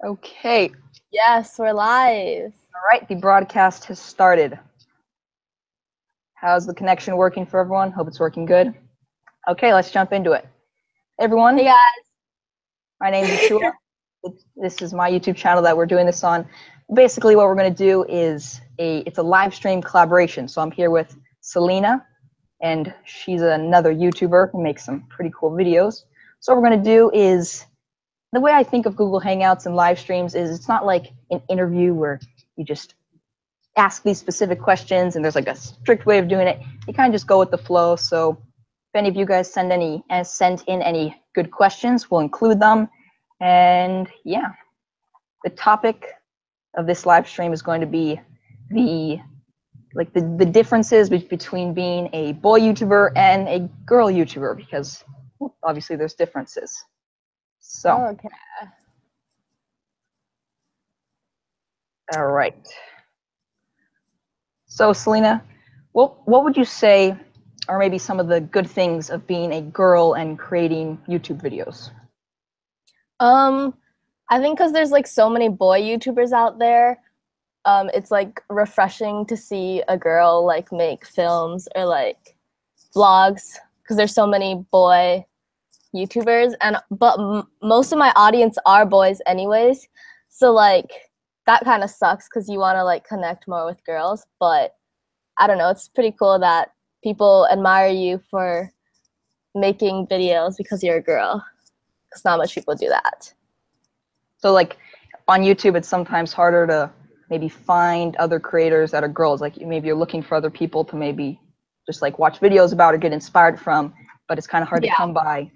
Okay. Yes, we're live. All right, the broadcast has started. How's the connection working for everyone? Hope it's working good. Okay, let's jump into it. Hey everyone. Hey guys. My name is Shua. This is my YouTube channel that we're doing this on. Basically, what we're going to do is it's a live stream collaboration. So I'm here with Celina, and she's another YouTuber who makes some pretty cool videos. So what we're going to do is, the way I think of Google Hangouts and live streams is it's not like an interview where you just ask these specific questions and there's like a strict way of doing it. You kind of just go with the flow. So if any of you guys sent in any good questions, we'll include them. And yeah, the topic of this live stream is going to be the differences between being a boy YouTuber and a girl YouTuber, because obviously there's differences. So Okay. All right. So Celina, what would you say are maybe some of the good things of being a girl and creating YouTube videos? I think because there's like so many boy YouTubers out there, it's like refreshing to see a girl like make films or like vlogs, because there's so many boy YouTubers, but most of my audience are boys anyways, so like that kind of sucks because you want to like connect more with girls. But I don't know, it's pretty cool that people admire you for making videos because you're a girl, because not much people do that. So like on YouTube, it's sometimes harder to maybe find other creators that are girls. Like maybe you're looking for other people to maybe just like watch videos about or get inspired from, but it's kind of hard to come by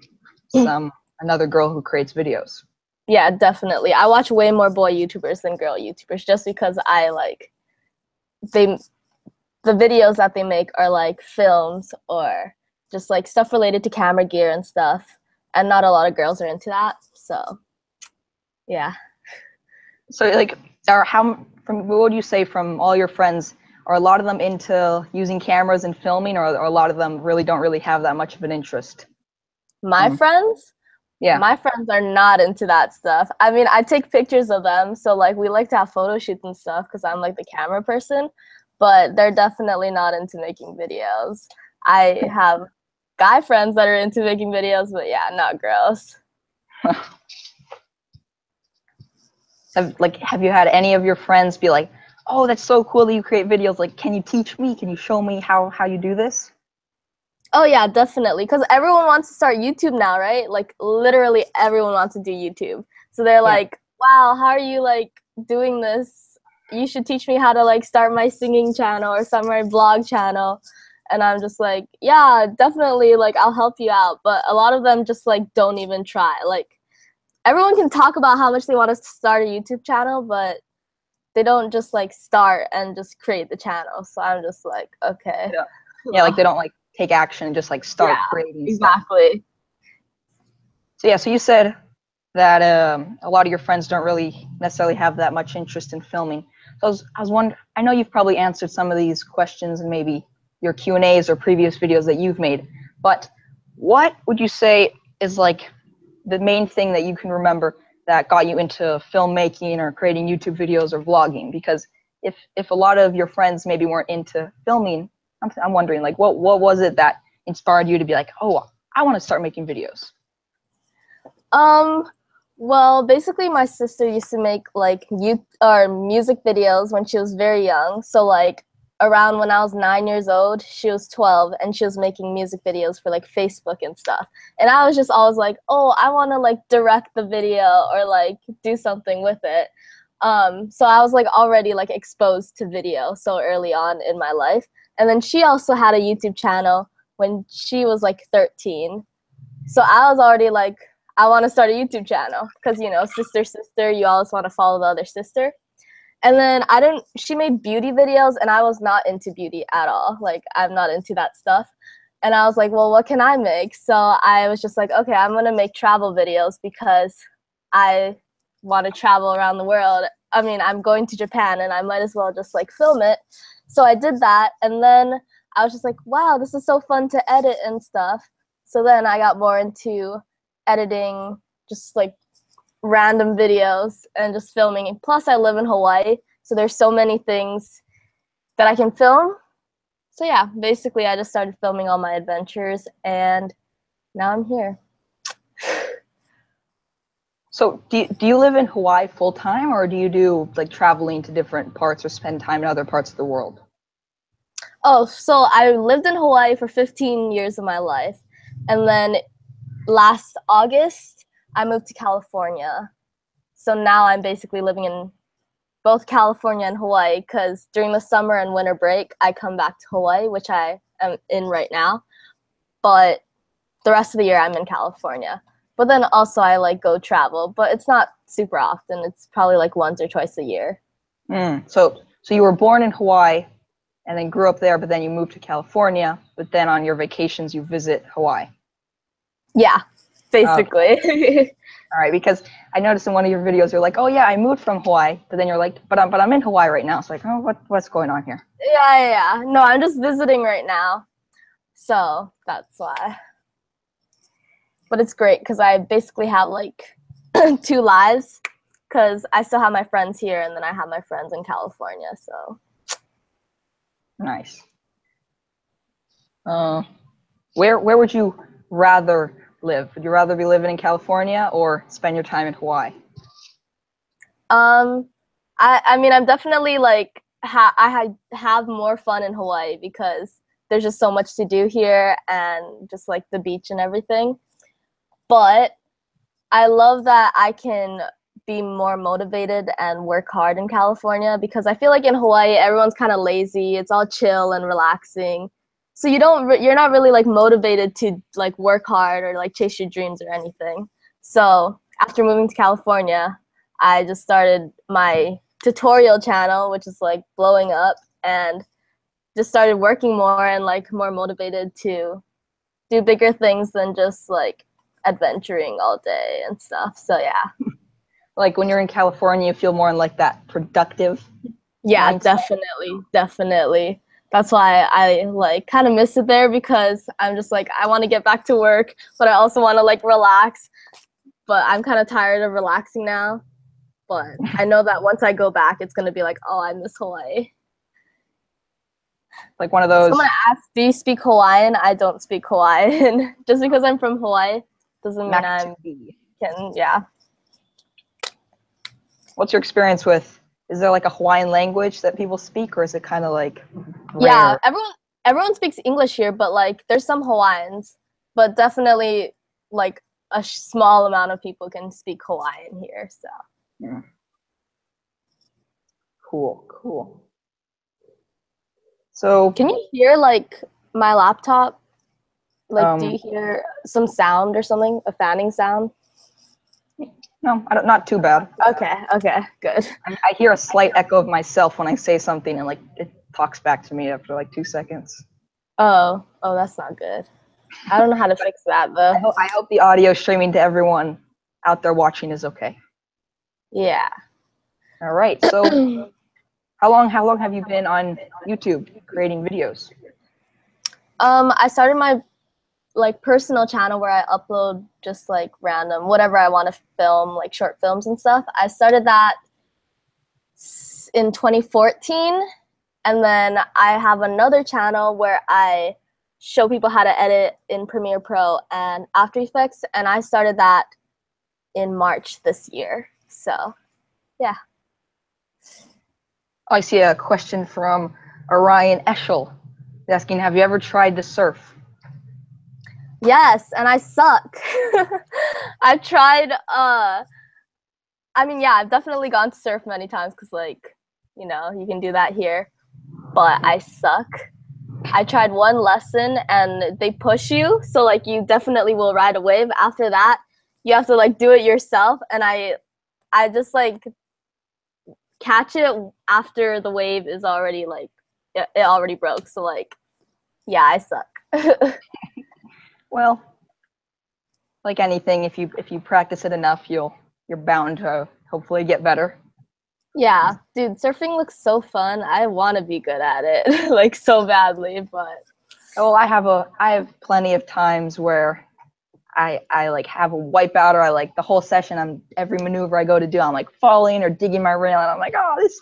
another girl who creates videos. Yeah, definitely. I watch way more boy YouTubers than girl YouTubers just because I like the videos that they make are like films or just like stuff related to camera gear and stuff, and not a lot of girls are into that. So yeah. So like what would you say from all your friends, are a lot of them into using cameras and filming, or a lot of them don't really have that much of an interest? My friends? Yeah. My friends are not into that stuff. I mean, I take pictures of them, so like we like to have photo shoots and stuff because I'm like the camera person, but they're definitely not into making videos. I have guy friends that are into making videos, but yeah, not girls. Have you had any of your friends be like, oh, that's so cool that you create videos, like, can you teach me? Can you show me how you do this? Oh yeah, definitely. Because everyone wants to start YouTube now, right? Like literally everyone wants to do YouTube. So they're like, wow, how are you like doing this? You should teach me how to like start my singing channel or start my vlog channel. And I'm just like, yeah, definitely, like I'll help you out. But a lot of them just like don't even try. Like everyone can talk about how much they want us to start a YouTube channel, but they don't just like start and just create the channel. So I'm just like, okay. Yeah, like they don't like take action and just like start creating exactly stuff. So yeah, so you said that a lot of your friends don't really necessarily have that much interest in filming. So I was wondering, I know you've probably answered some of these questions in maybe your Q&As or previous videos that you've made, but what would you say is like the main thing that you can remember that got you into filmmaking or creating YouTube videos or vlogging? Because if a lot of your friends maybe weren't into filming, I'm wondering, like, what was it that inspired you to be like, oh, I want to start making videos? Well, basically my sister used to make like music videos when she was very young. So like around when I was 9 years old, she was 12 and she was making music videos for like Facebook and stuff. And I was just always like, oh, I want to like direct the video or like do something with it. So I was like already like exposed to video so early on in my life. And then she also had a YouTube channel when she was like 13. So I was already like, I want to start a YouTube channel because, you know, sister, you always want to follow the other sister. And then she made beauty videos and I was not into beauty at all. Like, I'm not into that stuff. And I was like, well, what can I make? So I was just like, okay, I'm going to make travel videos because I want to travel around the world. I mean, I'm going to Japan and I might as well just like film it. So I did that. And then I was just like, wow, this is so fun to edit and stuff. So then I got more into editing, just like random videos and just filming. Plus, I live in Hawaii, so there's so many things that I can film. So yeah, basically, I just started filming all my adventures, and now I'm here. So do you live in Hawaii full time, or do you do like traveling to different parts or spend time in other parts of the world? Oh, so I lived in Hawaii for 15 years of my life. And then last August, I moved to California. So now I'm basically living in both California and Hawaii because during the summer and winter break, I come back to Hawaii, which I am in right now. But the rest of the year, I'm in California. But then also I like go travel, but it's not super often. It's probably like once or twice a year. So you were born in Hawaii and then grew up there, but then you moved to California, but then on your vacations you visit Hawaii. Yeah, basically. Okay. All right, because I noticed in one of your videos you're like, oh yeah, I moved from Hawaii, but then you're like, but I'm in Hawaii right now. It's like, oh, what's going on here? Yeah. No, I'm just visiting right now. So that's why. But it's great because I basically have like 2 lives because I still have my friends here and then I have my friends in California. So nice. Where would you rather live? Would you rather be living in California or spend your time in Hawaii? I mean, I'm definitely like I have more fun in Hawaii because there's just so much to do here and just like the beach and everything. But I love that I can be more motivated and work hard in California because I feel like in Hawaii everyone's kind of lazy. It's all chill and relaxing. So you're not really like motivated to like work hard or like chase your dreams or anything. So after moving to California, I just started my tutorial channel, which is like blowing up, and just started working more and like more motivated to do bigger things than just like adventuring all day and stuff. So yeah. Like when you're in California, you feel more in like that productive. Yeah, mindset. definitely. That's why I like kind of miss it there because I'm just like, I want to get back to work, but I also want to like relax. But I'm kind of tired of relaxing now. But I know that once I go back, it's going to be like, oh, I miss Hawaii. Like one of those. Someone asked, do you speak Hawaiian? I don't speak Hawaiian. Just because I'm from Hawaii doesn't mean I can, yeah. What's your experience with, is there like a Hawaiian language that people speak, or is it kind of like rare? Yeah, everyone speaks English here, but like there's some Hawaiians, but definitely like a small amount of people can speak Hawaiian here, so. Yeah. Cool. So can you hear like my laptop? Like, do you hear some sound or something? A fanning sound? No, not too bad. Okay, good. I hear a slight echo of myself when I say something, and like it talks back to me after like 2 seconds. Oh, that's not good. I don't know how to fix that though. I hope the audio streaming to everyone out there watching is okay. Yeah. All right. So, how long have you been on YouTube creating videos? I started my like personal channel where I upload just like random whatever I want to film, like short films and stuff. I started that in 2014, and then I have another channel where I show people how to edit in Premiere Pro and After Effects, and I started that in March this year. So, yeah. I see a question from Orion Eschel asking, have you ever tried to surf? Yes, and I suck. I've tried, I mean, yeah, I've definitely gone to surf many times because, like, you know, you can do that here, but I suck. I tried one lesson and they push you, so, like, you definitely will ride a wave. After that, you have to, like, do it yourself, and I just, like, catch it after the wave is already, like, it already broke, so, like, yeah, I suck. Well, like anything, if you practice it enough, you're bound to hopefully get better. Yeah, dude, surfing looks so fun. I want to be good at it, like so badly, but well, I have plenty of times where I like have a wipeout, or I like the whole session, every maneuver I go to do, I'm like falling or digging my rail, and I'm like, oh, this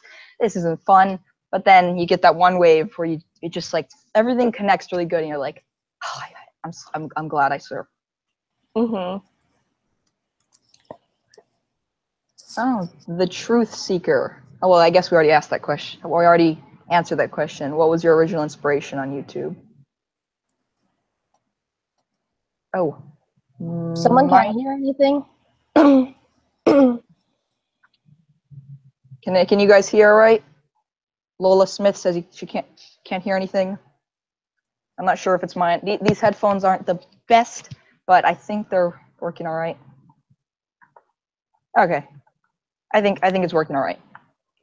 isn't fun. But then you get that one wave where it just like everything connects really good, and you're like, oh, I'm glad I surf. Mhm. Oh, the truth seeker. Oh, well, I guess we already asked that question. We already answered that question. What was your original inspiration on YouTube? Oh, Someone can't hear anything. Can you guys hear all right? Lola Smith says she can't hear anything. I'm not sure if it's mine. These headphones aren't the best, but I think they're working all right. Okay, I think it's working all right.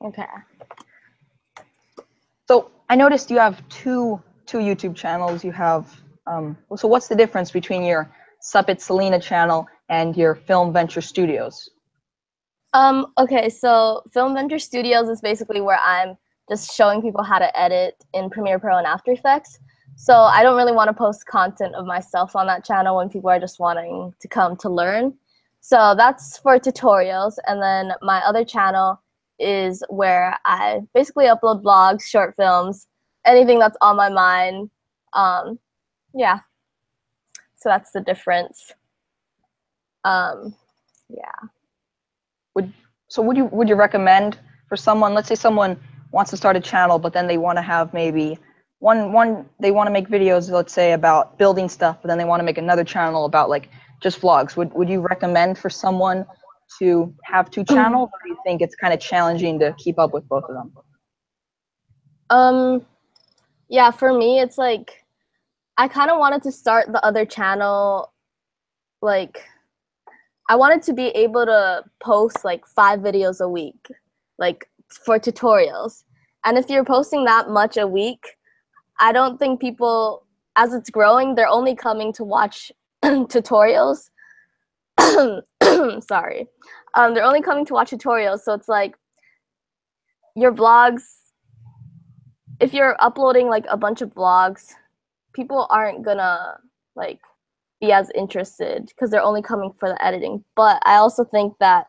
Okay. So I noticed you have two YouTube channels. You have so what's the difference between your Sup It Celina channel and your Film Venture Studios? Okay, so Film Venture Studios is basically where I'm just showing people how to edit in Premiere Pro and After Effects. So I don't really want to post content of myself on that channel when people are just wanting to come to learn. So that's for tutorials. And then my other channel is where I basically upload vlogs, short films, anything that's on my mind. Yeah. So that's the difference. Yeah. Would you recommend for someone, let's say someone wants to start a channel, but then they want to have maybe they want to make videos, let's say, about building stuff, but then they want to make another channel about like just vlogs. Would you recommend for someone to have two channels, or do you think it's kind of challenging to keep up with both of them? Yeah, for me, it's like I kind of wanted to start the other channel, like I wanted to be able to post like 5 videos a week, like for tutorials. And if you're posting that much a week, I don't think people, as it's growing, they're only coming to watch tutorials. Sorry. They're only coming to watch tutorials. So it's like your vlogs, if you're uploading like a bunch of vlogs, people aren't gonna like be as interested because they're only coming for the editing. But I also think that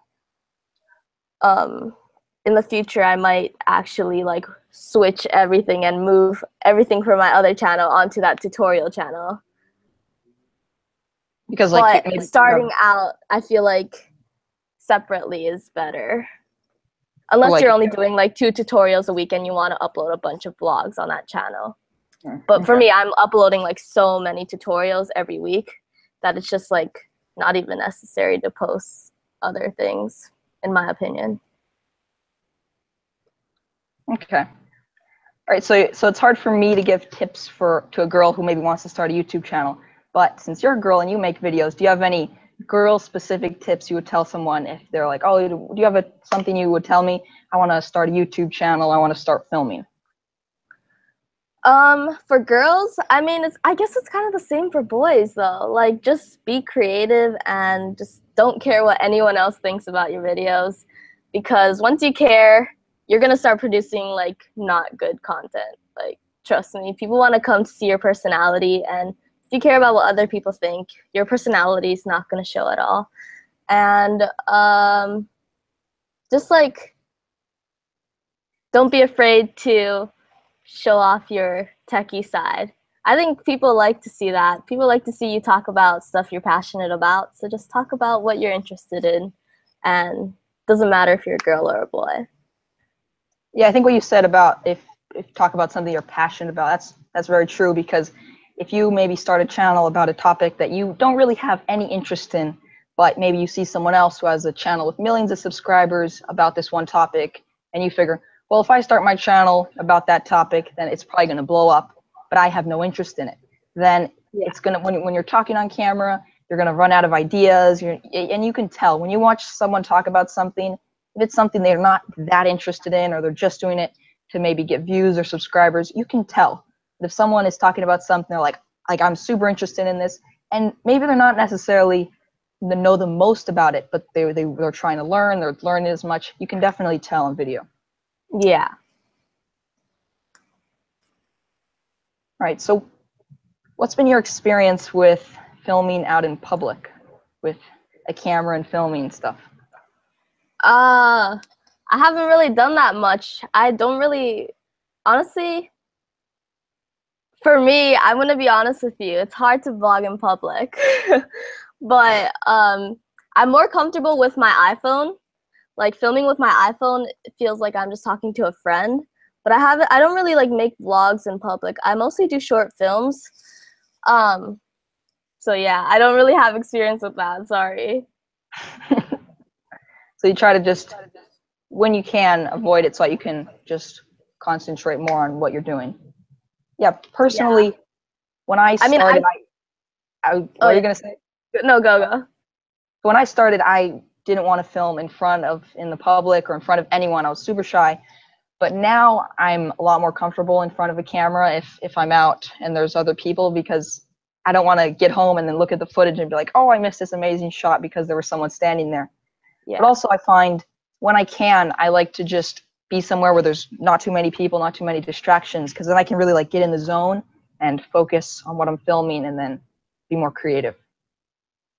in the future I might actually like switch everything and move everything from my other channel onto that tutorial channel. Because like but starting out, I feel like separately is better. Unless like, you're only doing like 2 tutorials a week and you want to upload a bunch of vlogs on that channel. But for me, I'm uploading like so many tutorials every week that it's just like not even necessary to post other things, in my opinion. Okay. All right. So it's hard for me to give tips to a girl who maybe wants to start a YouTube channel. But since you're a girl and you make videos, do you have any girl-specific tips you would tell someone if they're like, oh, do you have something you would tell me? I want to start a YouTube channel. I want to start filming. For girls, I mean, I guess it's kind of the same for boys though. Like, just be creative and just don't care what anyone else thinks about your videos, because once you care, you're gonna start producing like not good content. Like, trust me, people want to come to see your personality, and if you care about what other people think, your personality is not gonna show at all. And just like, don't be afraid to show off your techie side. I think people like to see that. People like to see you talk about stuff you're passionate about. So just talk about what you're interested in, and it doesn't matter if you're a girl or a boy. Yeah, I think what you said about if talk about something you're passionate about, that's very true, because if you maybe start a channel about a topic that you don't really have any interest in, but maybe you see someone else who has a channel with millions of subscribers about this one topic, and you figure, well, if I start my channel about that topic, then it's probably going to blow up, but I have no interest in it. Then it's going to, when you're talking on camera, you're going to run out of ideas, and you can tell when you watch someone talk about something, if it's something they're not that interested in, or they're just doing it to maybe get views or subscribers, you can tell. But if someone is talking about something, they're like I'm super interested in this, and maybe they're not necessarily know the most about it, but they're trying to learn, they're learning as much, you can definitely tell on video. Yeah. All right, so what's been your experience with filming out in public? with a camera and filming and stuff? I haven't really done that much. I don't really, honestly, for me, I'm gonna be honest with you, it's hard to vlog in public. But I'm more comfortable with my iPhone. Like filming with my iPhone, it feels like I'm just talking to a friend. But I don't really like make vlogs in public. I mostly do short films. So yeah, I don't really have experience with that, sorry. So you try to just, when you can, avoid it so that you can just concentrate more on what you're doing. Yeah, personally, when I started, what are you gonna say? No, go. When I started, I didn't want to film in the public or in front of anyone. I was super shy. But now I'm a lot more comfortable in front of a camera if I'm out and there's other people, because I don't want to get home and then look at the footage and be like, oh, I missed this amazing shot because there was someone standing there. Yeah. But also I find when I can, I like to just be somewhere where there's not too many people, not too many distractions, because then I can really like get in the zone and focus on what I'm filming and then be more creative.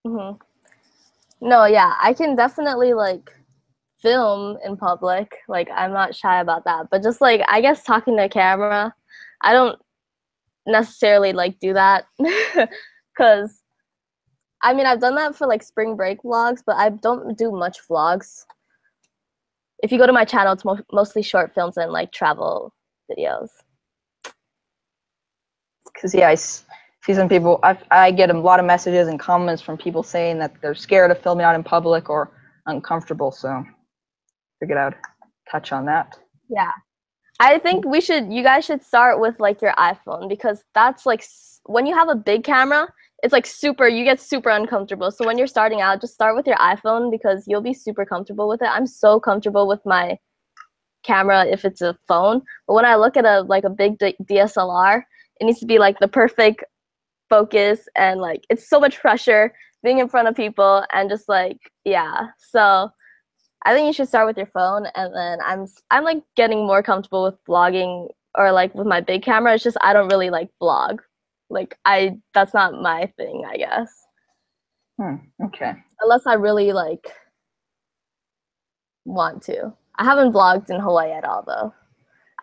Mm-hmm. No, yeah, I can definitely like film in public. Like, I'm not shy about that. But just like, I guess talking to a camera, I don't necessarily like do that. Because, I mean, I've done that for like spring break vlogs, but I don't do much vlogs. If you go to my channel, it's mostly short films and like travel videos. Because, yeah, I see some people, I get a lot of messages and comments from people saying that they're scared of filming out in public or uncomfortable, so figured I would touch on that. Yeah, I think you guys should start with like your iPhone, because that's like, when you have a big camera, it's like you get super uncomfortable. So when you're starting out, just start with your iPhone, because you'll be super comfortable with it. I'm so comfortable with my camera if it's a phone, but when I look at a big DSLR, it needs to be like the perfect focus, and like it's so much pressure being in front of people, and just like, yeah. So I think you should start with your phone, and then I'm like getting more comfortable with vlogging, or like with my big camera. It's just I don't really like vlog. Like that's not my thing, I guess. Okay. Unless I really like want to. I haven't vlogged in Hawaii at all though.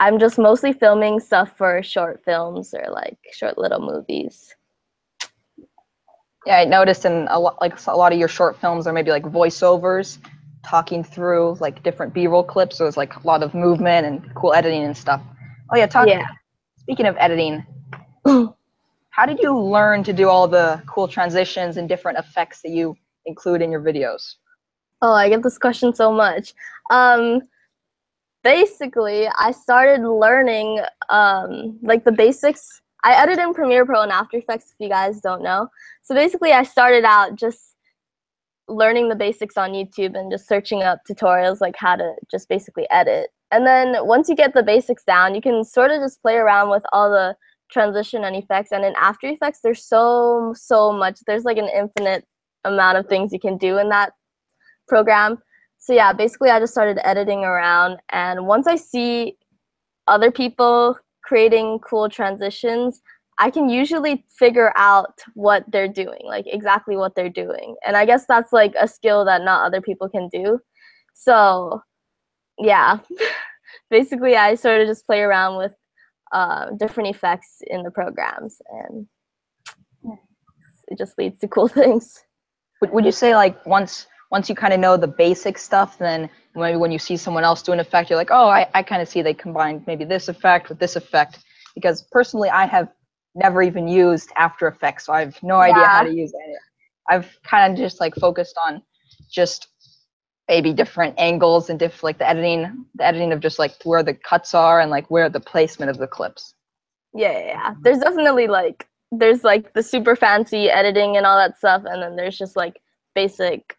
I'm just mostly filming stuff for short films or like short little movies. Yeah, I noticed in a lot of your short films are maybe like voiceovers, talking through like different B-roll clips. So it's like a lot of movement and cool editing and stuff. Oh yeah, Speaking of editing, how did you learn to do all the cool transitions and different effects that you include in your videos? Oh, I get this question so much. Basically, I started learning like the basics. I edit in Premiere Pro and After Effects, if you guys don't know. So basically, I started out just learning the basics on YouTube and just searching up tutorials like how to just basically edit. And then once you get the basics down, you can sort of just play around with all the transition and effects. And in After Effects, there's so much. There's like an infinite amount of things you can do in that program. So yeah, basically I just started editing around, and once I see other people creating cool transitions, I can usually figure out what they're doing, like exactly what they're doing. And I guess that's like a skill that not other people can do. So yeah, basically I sort of just play around with different effects in the programs, and it just leads to cool things. Would you say like once you kind of know the basic stuff, then maybe when you see someone else do an effect, you're like, oh, I kind of see they combined maybe this effect with this effect? Because personally, I have never even used After Effects, so I have no idea how to use it. I've kind of just like focused on just maybe different angles and like the editing of just like where the cuts are and like where the placement of the clips. Yeah. There's definitely like, there's like the super fancy editing and all that stuff, and then there's just like basic,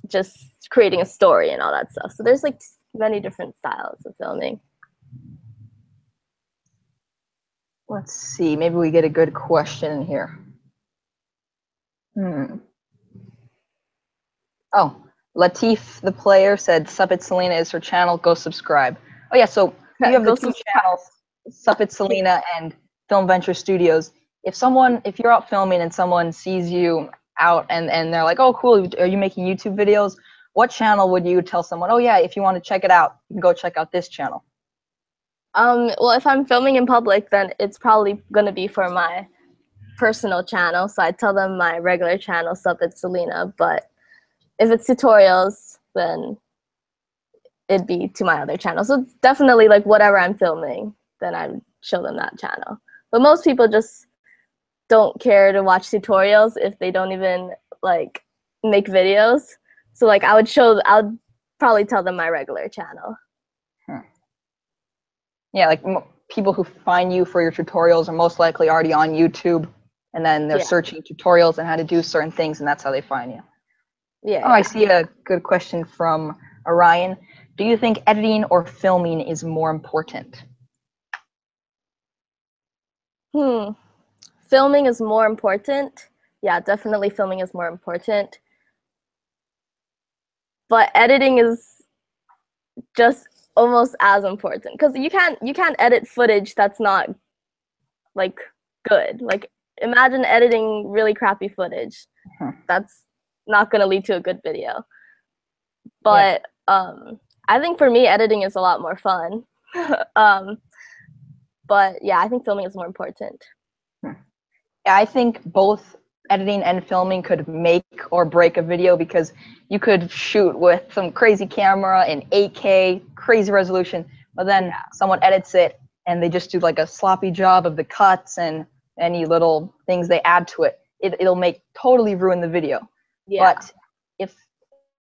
just creating a story and all that stuff. So there's like many different styles of filming. Let's see, maybe we get a good question in here. Oh, Latif the player said Sup It Celina is her channel, go subscribe. Oh yeah, so you have the two channels, Sup It Celina and Film Venture Studios. If you're out filming and someone sees you out and they're like, oh, cool, are you making YouTube videos? What channel would you tell someone, oh yeah, if you want to check it out, you can go check out this channel? Well, if I'm filming in public, then it's probably gonna be for my personal channel. So I tell them my regular channel, sub at Celina. But if it's tutorials, then it'd be to my other channel. So it's definitely like whatever I'm filming, then I would show them that channel. But most people just don't care to watch tutorials if they don't even like make videos. So like I would probably tell them my regular channel. Yeah, like people who find you for your tutorials are most likely already on YouTube, and then they're searching tutorials and how to do certain things, and that's how they find you. Yeah. Oh, I see a good question from Orion. Do you think editing or filming is more important? Filming is more important. Yeah, definitely filming is more important. But editing is just almost as important, because you can't edit footage that's not like good. Like imagine editing really crappy footage. That's not going to lead to a good video. But I think for me, editing is a lot more fun. But yeah, I think filming is more important. Yeah, I think both editing and filming could make or break a video, because you could shoot with some crazy camera in 8K, crazy resolution, but then someone edits it and they just do like a sloppy job of the cuts and any little things they add to it. It'll totally ruin the video. Yeah. But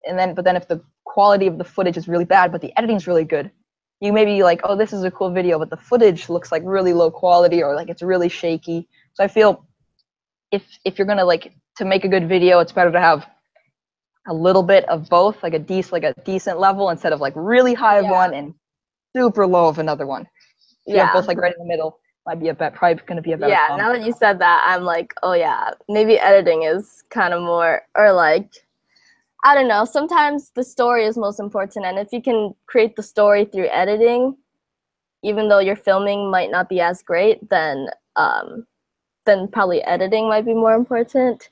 then if the quality of the footage is really bad, but the editing's really good, you may be like, oh, this is a cool video, but the footage looks like really low quality, or like it's really shaky. So I feel if you're gonna to make a good video, it's better to have a little bit of both, like a decent level, instead of like really high of one and super low of another one. If you have both like right in the middle, might be probably gonna be a better combo. Now that you said that, I'm like, oh yeah, maybe editing is kind of more, or like, I don't know, sometimes the story is most important, and if you can create the story through editing, even though your filming might not be as great, then probably editing might be more important,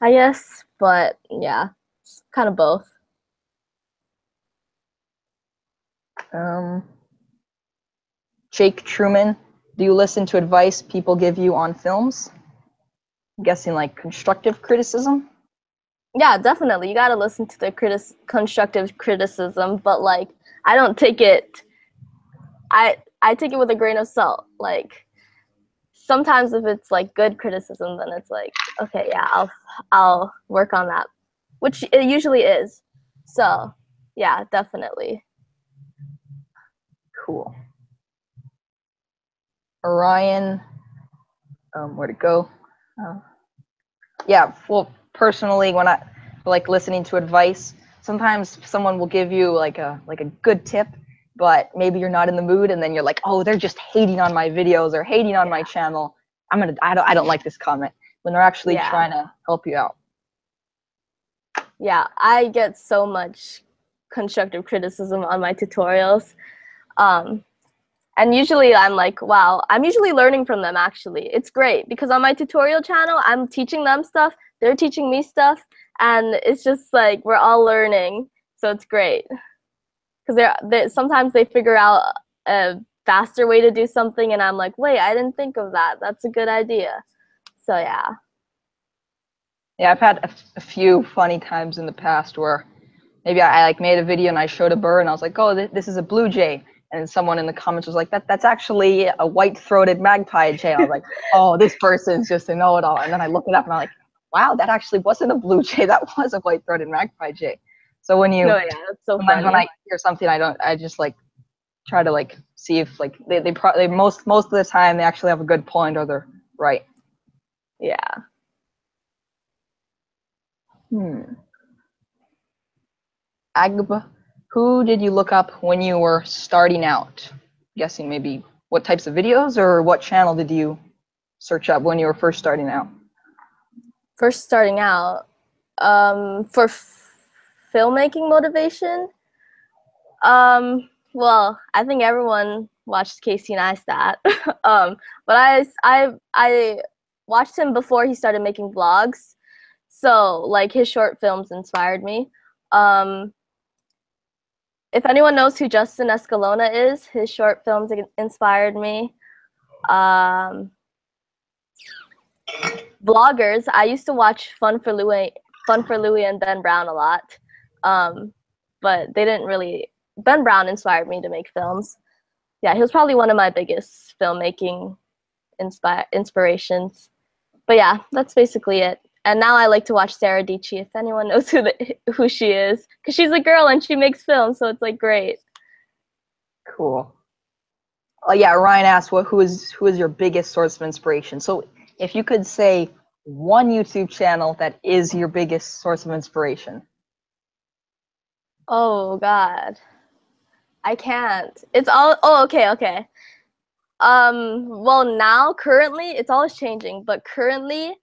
I guess. But yeah, it's kind of both. Jake Truman, do you listen to advice people give you on films? I'm guessing like constructive criticism? Yeah, definitely. You got to listen to the constructive criticism, but like I don't take it, I take it with a grain of salt. Like sometimes if it's like good criticism, then it's like, okay, yeah, I'll work on that, which it usually is. So yeah, definitely. Cool. Orion, where'd it go? Yeah, well, personally, when I like listening to advice, sometimes someone will give you like a good tip, but maybe you're not in the mood, and then you're like, oh, they're just hating on my videos or hating on my channel. I don't like this comment, when they're actually trying to help you out. Yeah, I get so much constructive criticism on my tutorials. And usually I'm like, wow, I'm usually learning from them, actually. It's great, because on my tutorial channel, I'm teaching them stuff, they're teaching me stuff, and it's just like we're all learning, so it's great. Because sometimes they figure out a faster way to do something, and I'm like, wait, I didn't think of that. That's a good idea. So yeah. Yeah, I've had a few funny times in the past where maybe I like made a video and I showed a bird and I was like, oh, this is a blue jay. And someone in the comments was like, that's actually a white-throated magpie jay. I was like, oh, this person's just a know-it-all. And then I look it up and I'm like, wow, that actually wasn't a blue jay. That was a white-throated magpie jay. So when you, that's so funny. When I hear something, I just like try to like see if like they most of the time they actually have a good point or they're right. Yeah. Agba, who did you look up when you were starting out? I'm guessing maybe what types of videos, or what channel did you search up when you were first starting out? First starting out, for filmmaking motivation, well, I think everyone watched Casey Neistat. But I watched him before he started making vlogs. So like his short films inspired me. If anyone knows who Justin Escalona is, his short films inspired me. Vloggers, I used to watch Fun for Louie and Ben Brown a lot, but they didn't really. Ben Brown inspired me to make films. Yeah, he was probably one of my biggest filmmaking inspirations. But yeah, that's basically it. And now I like to watch Sarah Dietschy, if anyone knows who she is, because she's a girl and she makes films, so it's like great. Cool. Oh yeah, Ryan asked, who is your biggest source of inspiration? So if you could say one YouTube channel that is your biggest source of inspiration. Oh God, I can't. It's all. Oh, okay. Well, now currently it's always changing, but currently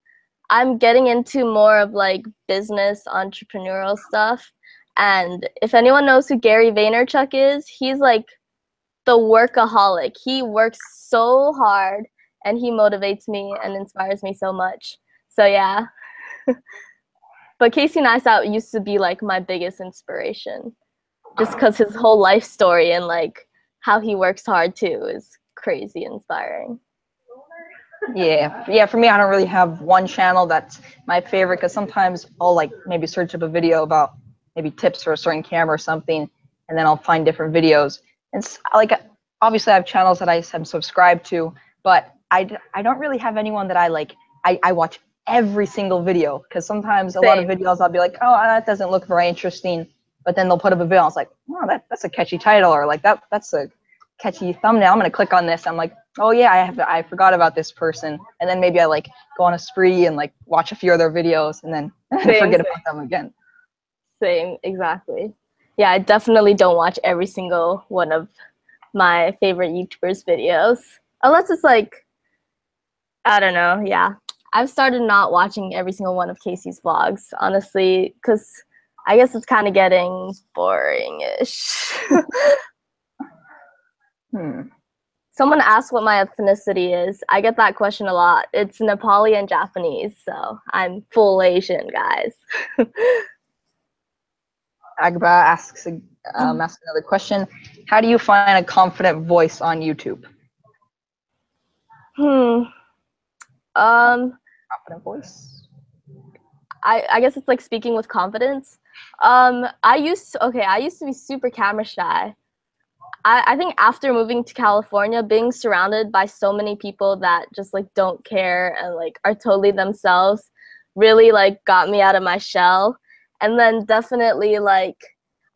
I'm getting into more of like business entrepreneurial stuff. And if anyone knows who Gary Vaynerchuk is, he's like the workaholic. He works so hard and he motivates me and inspires me so much. So yeah. But Casey Neistat used to be like my biggest inspiration, just because his whole life story and like how he works hard too is crazy inspiring. Yeah, for me, I don't really have one channel that's my favorite, because sometimes I'll like maybe search up a video about maybe tips for a certain camera or something, and then I'll find different videos. It's like, obviously I have channels that I am subscribed to, but I don't really have anyone that I watch every single video, because sometimes a lot of videos I'll be like, oh, that doesn't look very interesting, but then they'll put up a video and it's like, oh, that's a catchy title, or like that's a catchy thumbnail. I'm gonna click on this. I'm like, oh yeah, I forgot about this person, and then maybe I like go on a spree and like watch a few of their videos and then forget about them again. Same, exactly. Yeah, I definitely don't watch every single one of my favorite YouTubers' videos, unless it's like, I don't know. Yeah, I've started not watching every single one of Casey's vlogs, honestly, because I guess it's kind of getting boring-ish. Someone asked what my ethnicity is. I get that question a lot. It's Nepali and Japanese, so I'm full Asian, guys. Agba asks another question. How do you find a confident voice on YouTube? Confident voice? I guess it's like speaking with confidence. I used to be super camera shy. I think after moving to California, being surrounded by so many people that just like don't care and like are totally themselves really like got me out of my shell. And then definitely like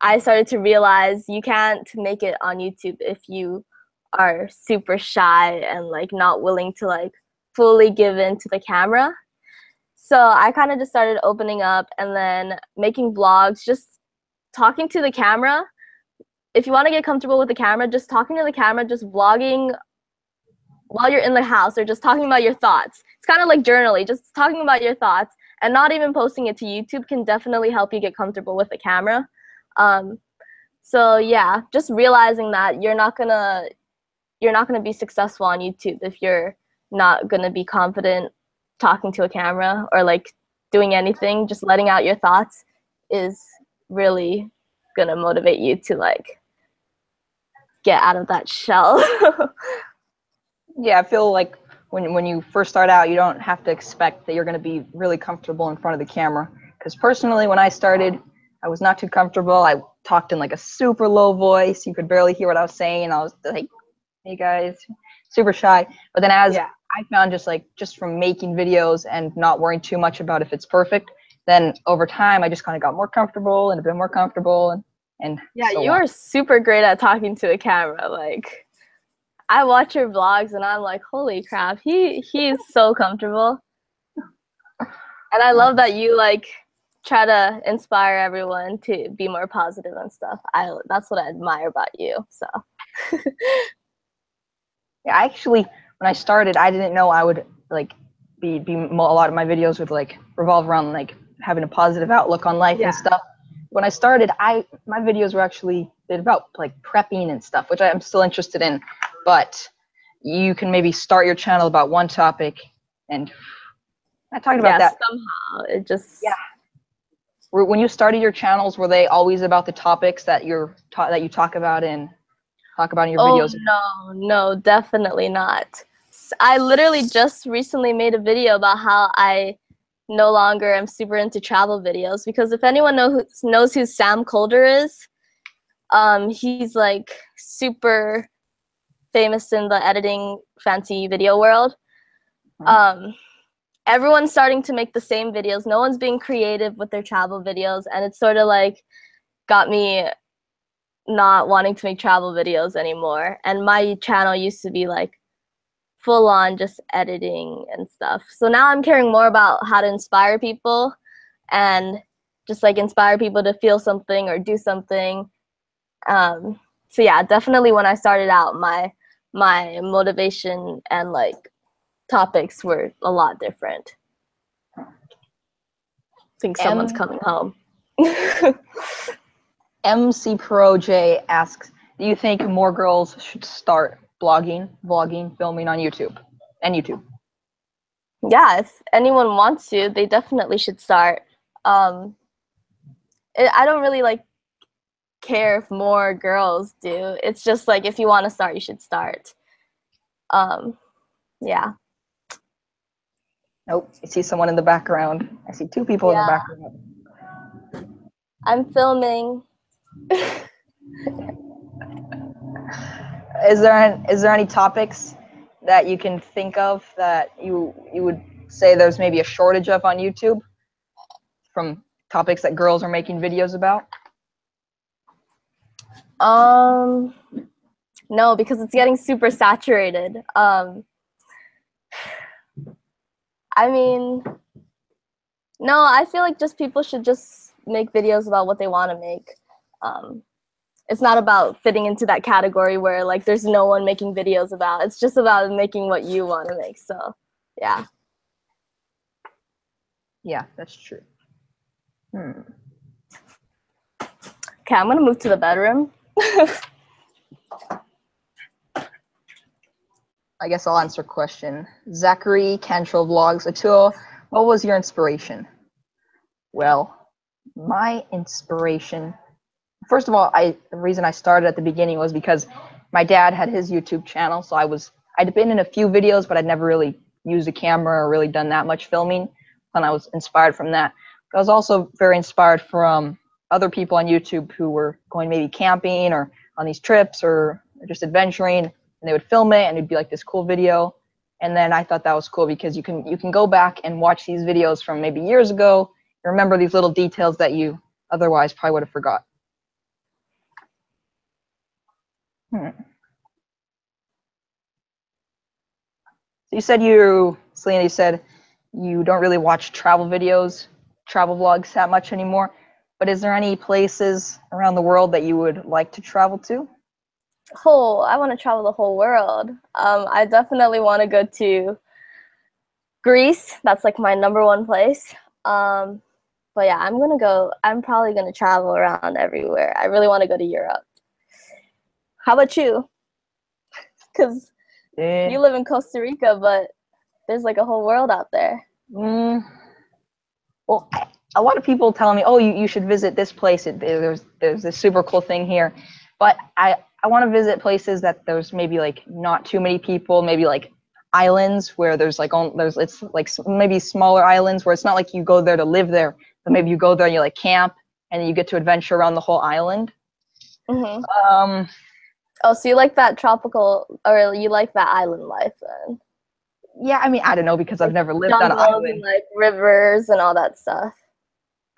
I started to realize you can't make it on YouTube if you are super shy and like not willing to like fully give in to the camera. So I kind of just started opening up and then making vlogs, just talking to the camera. If you want to get comfortable with the camera, just talking to the camera, just vlogging while you're in the house, or just talking about your thoughts. It's kind of like journaling, just talking about your thoughts and not even posting it to YouTube can definitely help you get comfortable with the camera. So yeah, just realizing that you're not gonna be successful on YouTube if you're not gonna be confident talking to a camera or like doing anything. Just letting out your thoughts is really gonna motivate you to like get out of that shell. Yeah, I feel like when you first start out, you don't have to expect that you're going to be really comfortable in front of the camera. Because personally, when I started, I was not too comfortable. I talked in like a super low voice. You could barely hear what I was saying. I was like, hey guys, super shy. But then as I found just from making videos and not worrying too much about if it's perfect, then over time, I just kind of got more comfortable and a bit more comfortable. And yeah, so you're super great at talking to a camera. Like, I watch your vlogs and I'm like, holy crap, he's so comfortable. And I love that you like try to inspire everyone to be more positive and stuff. That's what I admire about you. So yeah, actually, when I started, I didn't know I would like be a lot of my videos would like revolve around like having a positive outlook on life and stuff. When I started, my videos were actually about like prepping and stuff, which I'm still interested in. But you can maybe start your channel about one topic and I talked about that. Somehow it just. Yeah. When you started your channels, were they always about the topics that you talk about in your videos? No, definitely not. I literally just recently made a video about how I no longer am super into travel videos, because if anyone knows who Sam Colder is, he's like super famous in the editing fancy video world. Everyone's starting to make the same videos. No one's being creative with their travel videos, and it's sort of like got me not wanting to make travel videos anymore. And my channel used to be like full on just editing and stuff. So now I'm caring more about how to inspire people and just like inspire people to feel something or do something. So yeah, definitely when I started out, my motivation and like topics were a lot different. I think someone's coming home. MC Pro J asks, do you think more girls should start blogging, vlogging, filming on YouTube and YouTube? Yeah, if anyone wants to, they definitely should start. I don't really like care if more girls do. It's just like if you want to start, you should start. Yeah. Nope. I see someone in the background. I see two people in the background. I'm filming. Is there any topics that you can think of that you would say there's maybe a shortage of on YouTube from topics that girls are making videos about? No, because it's getting super saturated. I mean, no, I feel like just people should just make videos about what they want to make. It's not about fitting into that category where like there's no one making videos about. It's just about making what you want to make. So, yeah. Yeah, that's true. Okay, I'm gonna move to the bedroom. I guess I'll answer a question. Zachary Cantrell Vlogs, Atul, what was your inspiration? Well, my inspiration, first of all, the reason I started at the beginning was because my dad had his YouTube channel, so I'd been in a few videos, but I'd never really used a camera or really done that much filming, and I was inspired from that. But I was also very inspired from other people on YouTube who were going maybe camping or on these trips or just adventuring, and they would film it and it'd be like this cool video. And then I thought that was cool because you can go back and watch these videos from maybe years ago and remember these little details that you otherwise probably would have forgot. So you said Celina, you said you don't really watch travel videos, travel vlogs that much anymore, but is there any places around the world that you would like to travel to? Oh, I want to travel the whole world. I definitely want to go to Greece. That's like my #1 place. But yeah, I'm probably gonna travel around everywhere. I really want to go to Europe. How about you? Because you live in Costa Rica, but there's like a whole world out there. Well, a lot of people telling me, oh, you should visit this place. There's this super cool thing here. But I want to visit places that there's maybe like not too many people, maybe like islands where it's like maybe smaller islands where it's not like you go there to live there, but maybe you go there and you like camp and you get to adventure around the whole island. Mm-hmm. So you like that tropical, or you like that island life then? Yeah, I mean, I don't know because I've never lived on an island. And like rivers and all that stuff.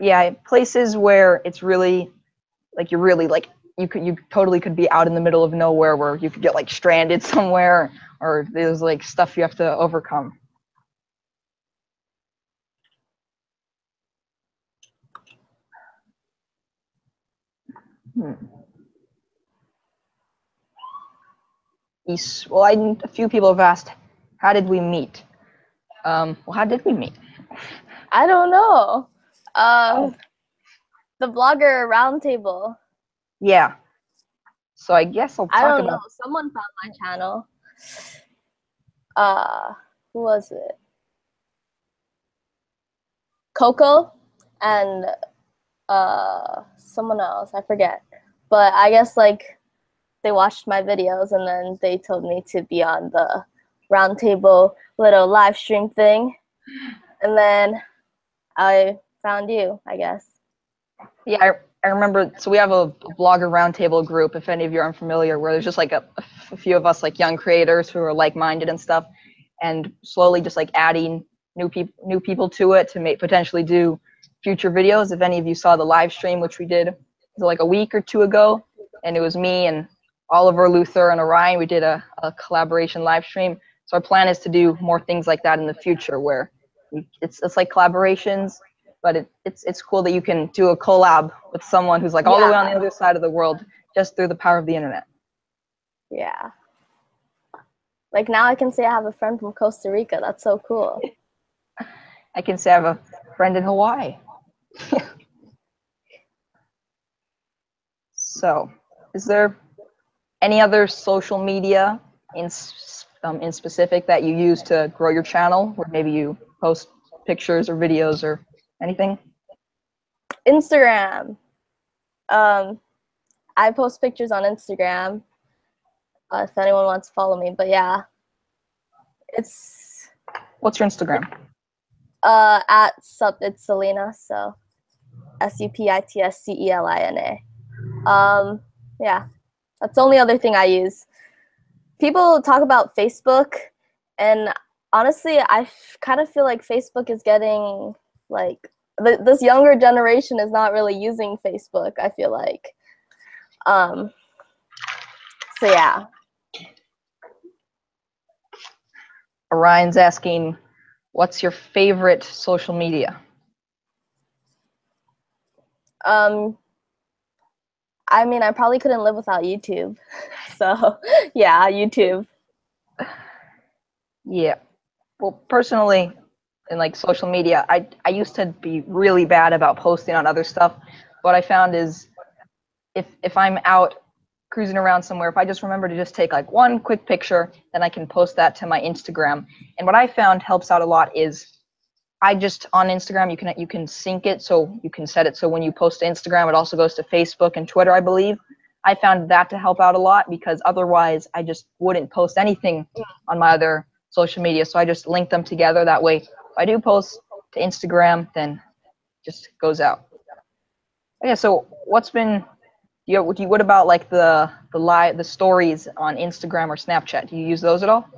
Yeah, places where it's really like you're really like you totally could be out in the middle of nowhere where you could get like stranded somewhere or there's like stuff you have to overcome. Well, a few people have asked, how did we meet? Well, how did we meet? I don't know. The blogger roundtable. Yeah. So I guess I'll talk about. I don't know. Someone found my channel. Who was it? Coco and someone else, I forget. But I guess like they watched my videos and then they told me to be on the roundtable little live stream thing. And then I found you, I guess. Yeah, I remember. So we have a blogger roundtable group, if any of you are unfamiliar, where there's just like a few of us, like young creators who are like-minded and stuff, and slowly just like adding new people to it to potentially do future videos. If any of you saw the live stream, which we did like a week or two ago, and it was me and Oliver, Luther, and Orion. We did a collaboration live stream. So our plan is to do more things like that in the future, where it's like collaborations, but it's cool that you can do a collab with someone who's like all the way on the other side of the world just through the power of the internet. Yeah. Like now I can say I have a friend from Costa Rica. That's so cool. I can say I have a friend in Hawaii. So, is there any other social media in specific that you use to grow your channel, where maybe you post pictures or videos or anything? Instagram. I post pictures on Instagram if anyone wants to follow me. But yeah, it's. What's your Instagram? It's Celina, so SUPITSCELINA. Yeah, that's the only other thing I use. People talk about Facebook, and honestly, I kind of feel like Facebook is getting like this younger generation is not really using Facebook. I feel like, so yeah. Orion's asking, what's your favorite social media? I mean, I probably couldn't live without YouTube. So, yeah, YouTube. Yeah. Well, personally, in like social media, I used to be really bad about posting on other stuff. What I found is if I'm out cruising around somewhere, if I just remember to just take like one quick picture, then I can post that to my Instagram. And what I found helps out a lot is on Instagram, you can sync it, so you can set it so when you post to Instagram, it also goes to Facebook and Twitter, I believe. I found that to help out a lot, because otherwise I just wouldn't post anything on my other social media. So I just link them together. That way, if I do post to Instagram, then it just goes out. Yeah. So what about like the stories on Instagram or Snapchat? Do you use those at all?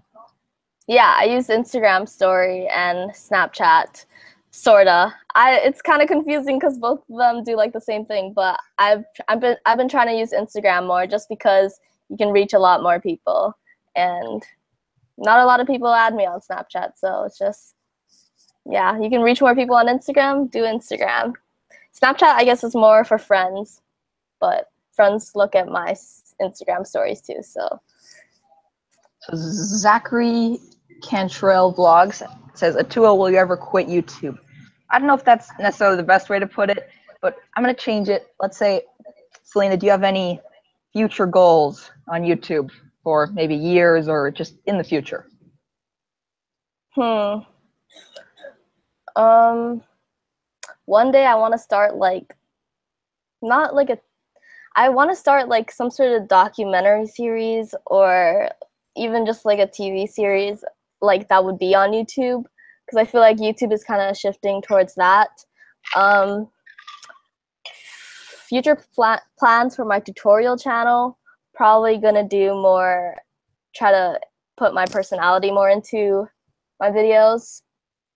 Yeah, I use Instagram story and Snapchat, sorta. It's kind of confusing because both of them do like the same thing, but I've been trying to use Instagram more just because you can reach a lot more people, and not a lot of people add me on Snapchat, so it's just, yeah, you can reach more people on Instagram, do Instagram. Snapchat, I guess, is more for friends, but friends look at my Instagram stories too, so. So Zachary Cantrell Vlogs says, Atua, will you ever quit YouTube? I don't know if that's necessarily the best way to put it, but I'm going to change it. Let's say, Celina, do you have any future goals on YouTube for maybe years or just in the future? One day I want to start like, I want to start like some sort of documentary series, or even just like a TV series like that would be on YouTube, because I feel like YouTube is kind of shifting towards that. Future plans for my tutorial channel, probably gonna do more, try to put my personality more into my videos,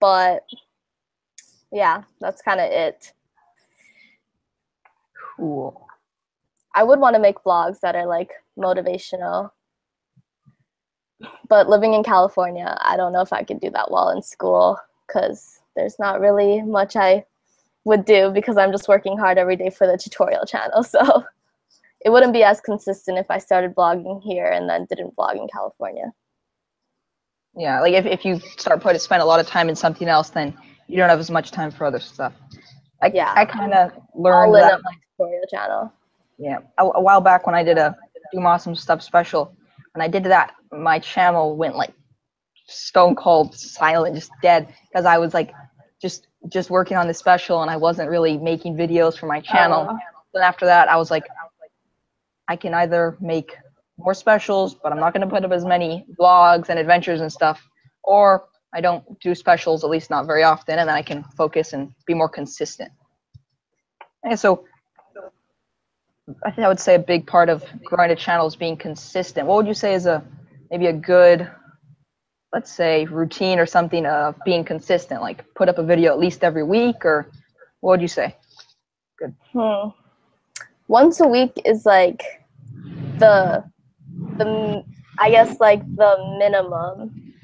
but yeah, that's kind of it. Cool. I would want to make vlogs that are like motivational, but living in California, I don't know if I could do that while in school, because there's not really much I would do because I'm just working hard every day for the tutorial channel. So it wouldn't be as consistent if I started vlogging here and then didn't vlog in California. Yeah, like if you spend a lot of time in something else, then you don't have as much time for other stuff. I kind of learned that on my tutorial channel. Yeah, a while back when I did a Doom Awesome Stuff special, when I did that, my channel went like stone cold silent, just dead, because I was like just just working on the special, and I wasn't really making videos for my channel. Then after that, I was like, I can either make more specials, but I'm not going to put up as many vlogs and adventures and stuff, or I don't do specials, at least not very often, and then I can focus and be more consistent. And so I think I would say a big part of growing a channel is being consistent. What would you say is maybe a good, let's say, routine or something of being consistent? Like put up a video at least every week, or what would you say? Good. Once a week is like the I guess like the minimum.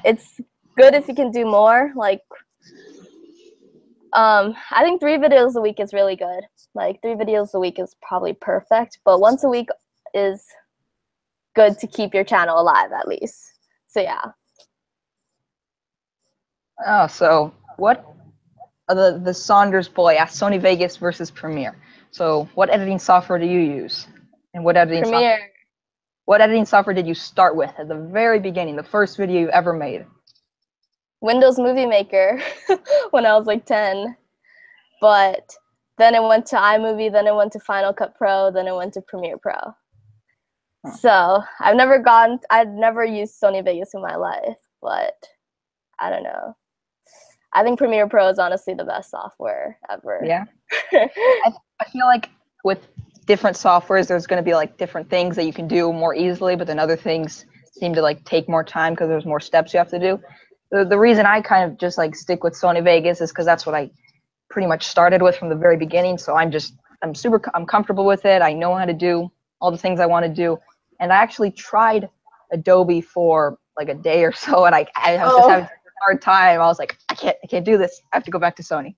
It's good if you can do more. Like I think 3 videos a week is really good. Like 3 videos a week is probably perfect, but once a week is good to keep your channel alive at least. So yeah. Oh, so what the Saunders boy asked Sony Vegas versus Premiere. So what editing software do you use? And what editing software did you start with at the very beginning, the first video you ever made? Windows Movie Maker when I was like 10. But then it went to iMovie, then it went to Final Cut Pro, then it went to Premiere Pro. So I've never used Sony Vegas in my life, but I don't know. I think Premiere Pro is honestly the best software ever. Yeah. I feel like with different softwares, there's going to be like different things that you can do more easily, but then other things seem to like take more time because there's more steps you have to do. The reason I kind of just like stick with Sony Vegas is because that's what I pretty much started with from the very beginning. So I'm comfortable with it. I know how to do all the things I want to do. And I actually tried Adobe for like a day or so, and I was just having a hard time. I was like, I can't do this. I have to go back to Sony.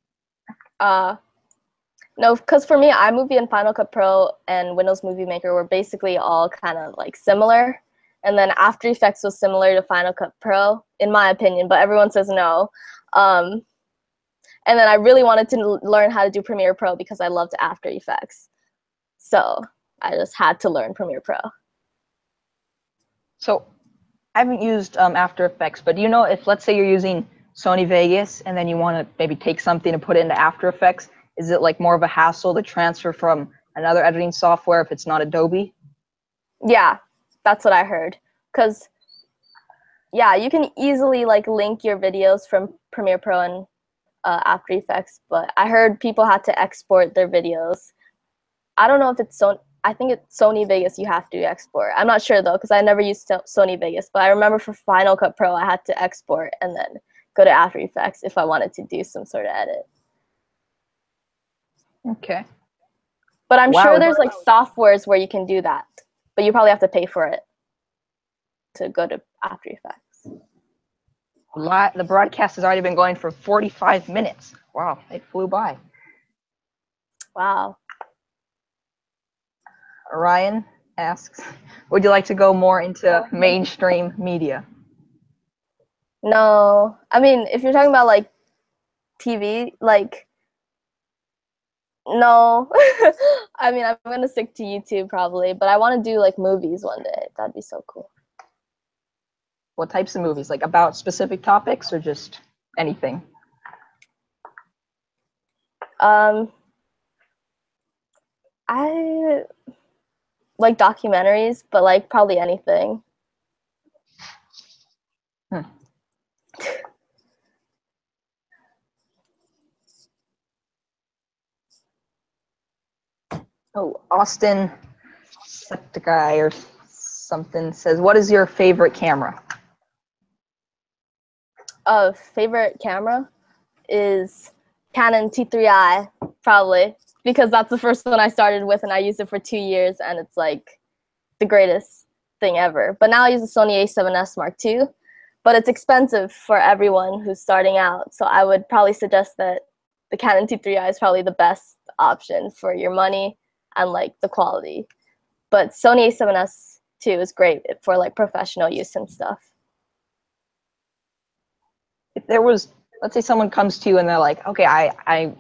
No, because for me, iMovie and Final Cut Pro and Windows Movie Maker were basically all kind of like similar. And then After Effects was similar to Final Cut Pro, in my opinion, but everyone says no. And then I really wanted to learn how to do Premiere Pro because I loved After Effects. So I just had to learn Premiere Pro. So I haven't used After Effects, but do you know if, let's say you're using Sony Vegas and then you want to maybe take something and put it into After Effects, is it like more of a hassle to transfer from another editing software if it's not Adobe? Yeah, that's what I heard. Because, yeah, you can easily like link your videos from Premiere Pro and After Effects, but I heard people had to export their videos. I don't know if it's Sony. I think it's Sony Vegas you have to export. I'm not sure though because I never used Sony Vegas, but I remember for Final Cut Pro I had to export and then go to After Effects if I wanted to do some sort of edit. Okay. But I'm sure there's like softwares where you can do that, but you probably have to pay for it to go to After Effects. The broadcast has already been going for 45 minutes. Wow, it flew by. Wow. Ryan asks, would you like to go more into mainstream media? No. I mean, if you're talking about like TV, like, no. I mean, I'm going to stick to YouTube probably, but I want to do like movies one day. That'd be so cool. What types of movies? Like about specific topics or just anything? I like documentaries, but like probably anything. Oh, Austin Septicai or something says, what is your favorite camera? Favorite camera is Canon T3i, probably, because that's the first one I started with and I used it for 2 years and it's like the greatest thing ever. But now I use the Sony a7S Mark II, but it's expensive for everyone who's starting out. So I would probably suggest that the Canon T3i is probably the best option for your money and like the quality. But Sony a7S II is great for like professional use and stuff. If there was, let's say someone comes to you and they're like, okay,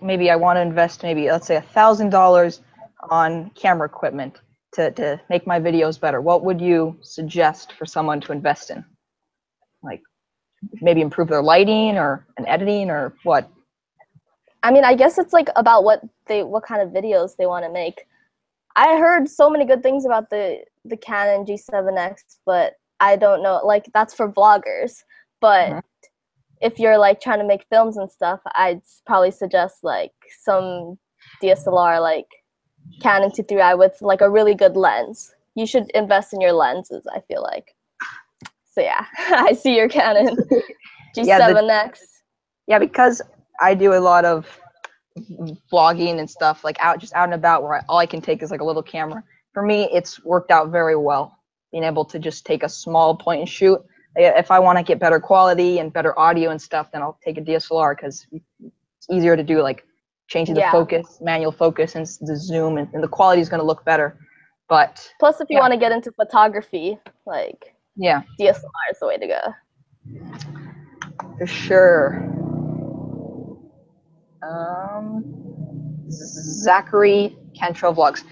maybe I want to invest maybe, let's say $1,000 on camera equipment to make my videos better. What would you suggest for someone to invest in? Like maybe improve their lighting or an editing or what? I mean, I guess it's like about what kind of videos they want to make. I heard so many good things about the Canon G7X, but I don't know, like that's for vloggers. But if you're like trying to make films and stuff, I'd probably suggest like some DSLR, like Canon 2.3i with like a really good lens. You should invest in your lenses, I feel like. So yeah, I see your Canon G7X. Yeah, because I do a lot of vlogging and stuff, like out and about, where all I can take is like a little camera. For me, it's worked out very well, being able to just take a small point and shoot. If I want to get better quality and better audio and stuff, then I'll take a DSLR because it's easier to do, like changing the focus, manual focus, and the zoom, and the quality is going to look better. But plus, if you want to get into photography, like DSLR is the way to go. For sure. Zachary Cantrell Vlogs.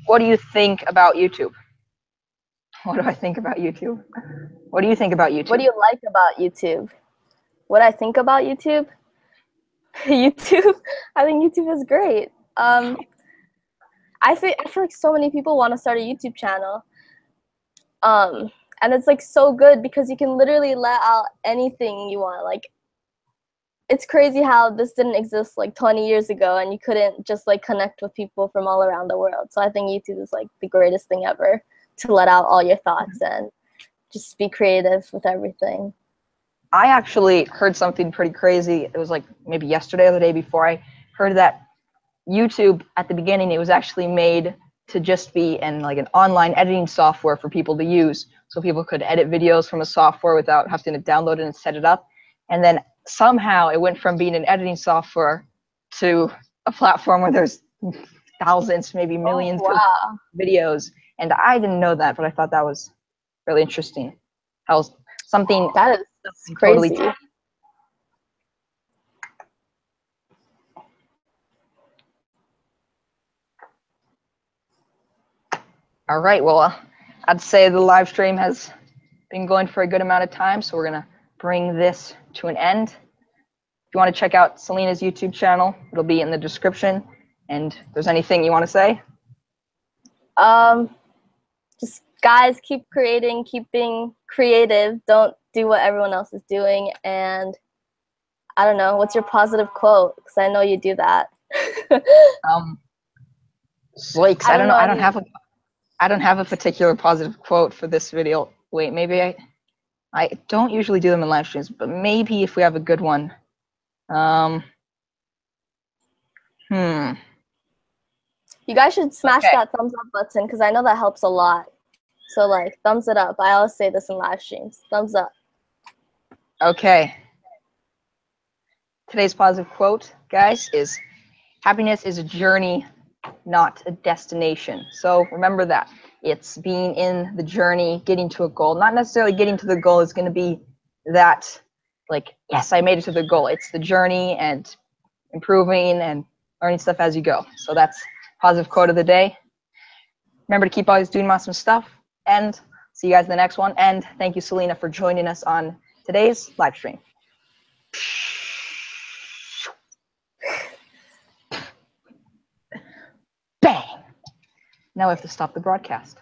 What do you think about YouTube? What do I think about YouTube? What do you think about YouTube? What do you like about YouTube? What I think about YouTube? YouTube? I think YouTube is great. I feel like so many people want to start a YouTube channel. And it's like so good because you can literally let out anything you want. Like, it's crazy how this didn't exist like 20 years ago and you couldn't just like connect with people from all around the world. So I think YouTube is like the greatest thing ever to let out all your thoughts and just be creative with everything. I actually heard something pretty crazy. It was like maybe yesterday or the day before. I heard that YouTube at the beginning, it was actually made to just be like an online editing software for people to use. So people could edit videos from a software without having to download it and set it up. And then somehow it went from being an editing software to a platform where there's thousands, maybe millions of videos. And I didn't know that, but I thought that was really interesting. How something that is crazy. Totally all right, well, I'd say the live stream has been going for a good amount of time, so we're gonna bring this to an end. If you want to check out Celina's YouTube channel, it'll be in the description. And if there's anything you want to say? Just guys, keep creating, keep being creative. Don't do what everyone else is doing. And I don't know, what's your positive quote? Because I know you do that. Lakes, I don't have a particular positive quote for this video. Wait, maybe I don't usually do them in live streams, but maybe if we have a good one. You guys should smash that thumbs up button because I know that helps a lot. So like, thumbs it up. I always say this in live streams. Thumbs up. Okay. Today's positive quote, guys, is happiness is a journey, not a destination. So remember that. It's being in the journey, getting to a goal. Not necessarily getting to the goal is going to be that, like, yes, I made it to the goal. It's the journey and improving and learning stuff as you go. So that's positive quote of the day. Remember to keep always doing awesome stuff, and see you guys in the next one. And thank you, Celina, for joining us on today's live stream. Bang! Now we have to stop the broadcast.